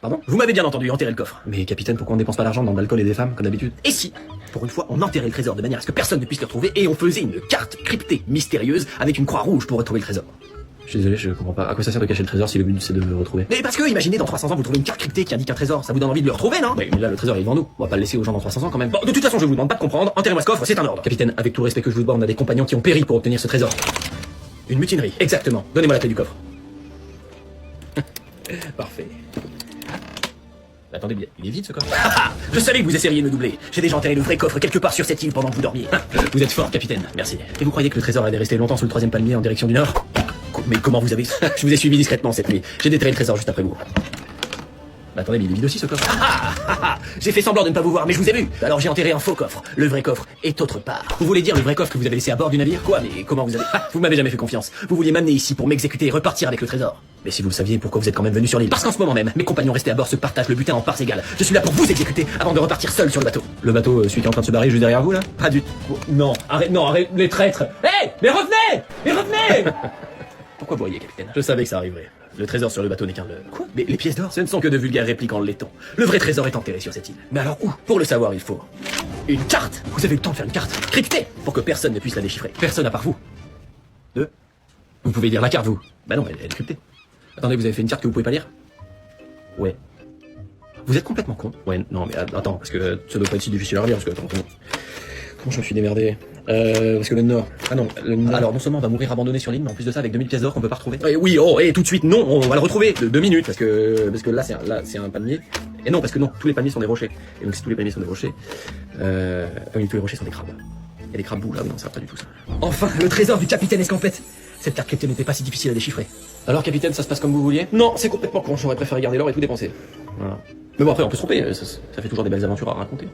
Pardon? Vous m'avez bien entendu, enterrer le coffre. Mais capitaine, pourquoi on dépense pas l'argent dans de l'alcool et des femmes, comme d'habitude? Et si, pour une fois, on enterrait le trésor de manière à ce que personne ne puisse le retrouver et on faisait une carte cryptée mystérieuse avec une croix rouge pour retrouver le trésor. Je suis désolé, je comprends pas. À quoi ça sert de cacher le trésor si le but c'est de le retrouver? Mais parce que, imaginez, dans 300 ans, vous trouvez une carte cryptée qui indique un trésor, ça vous donne envie de le retrouver, non? Mais là, le trésor est devant nous. On va pas le laisser aux gens dans 300 ans quand même. Bon, de toute façon, je vous demande pas de comprendre, enterrez-moi ce coffre, c'est un ordre. Capitaine, avec tout le respect que je vous dois, on a des compagnons qui ont péri pour obtenir ce trésor. Une mutinerie, exactement. Donnez-moi la clé du coffre. Parfait. Attendez bien, il est vide ce coffre? Je savais que vous essayeriez de me doubler. J'ai déjà enterré le vrai coffre quelque part sur cette île pendant que vous dormiez. Vous êtes fort, capitaine. Merci. Et vous croyez que le trésor allait rester longtemps sous le 3e palmier en direction du nord? Mais comment vous avez... Je vous ai suivi discrètement cette nuit. J'ai déterré le trésor juste après vous. Bah attendez, mais il est vide aussi ce coffre. J'ai fait semblant de ne pas vous voir, mais je vous ai vu. Alors j'ai enterré un faux coffre. Le vrai coffre est autre part. Vous voulez dire le vrai coffre que vous avez laissé à bord du navire? Quoi? Mais comment vous avez... Vous m'avez jamais fait confiance. Vous vouliez m'amener ici pour m'exécuter et repartir avec le trésor. Mais si vous le saviez, pourquoi vous êtes quand même venu sur l'île? Parce qu'en ce moment même, mes compagnons restés à bord se partagent le butin en parts égales. Je suis là pour vous exécuter avant de repartir seul sur le bateau. Le bateau, celui qui est en train de se barrer juste derrière vous là? Pas du tout. Non, arrête, les traîtres. Hé, mais revenez! Mais revenez! Pourquoi vous voyez, capitaine? Je savais que ça arriverait. Le trésor sur le bateau n'est qu'un leurre. Quoi? Mais les pièces d'or? Ce ne sont que de vulgaires répliques en laiton. Le vrai trésor est enterré sur cette île. Mais alors où? Pour le savoir, il faut une carte. Vous avez eu le temps de faire une carte cryptée pour que personne ne puisse la déchiffrer. Personne à part vous. Vous pouvez lire la carte, vous? Bah non, elle est cryptée. Attendez, vous avez fait une carte que vous pouvez pas lire? Ouais. Vous êtes complètement con. Ouais, non, mais attends, parce que ça doit pas être si difficile à relire, parce que attends, comment je me suis démerdé? Parce que le Nord. Ah non, le Nord. Alors non seulement on va mourir abandonné sur l'île, mais en plus de ça avec 2000 pièces d'or qu'on peut pas retrouver. Oui, oh, et tout de suite, non, on va le retrouver. 2 minutes, parce que là, c'est un palmier. Et non, parce que non, tous les palmiers sont des rochers. Et donc si tous les palmiers sont des rochers, oui, tous les rochers sont des crabes. Il y a des crabes bouts là, non, ça va pas du tout ça. Enfin, le trésor du capitaine Escampette. Cette carte cryptée n'était pas si difficile à déchiffrer. Alors, capitaine, ça se passe comme vous vouliez? Non, c'est complètement con, j'aurais préféré garder l'or et tout dépenser. Voilà. Mais bon, après, on peut se tromper, ça fait toujours des belles aventures à raconter.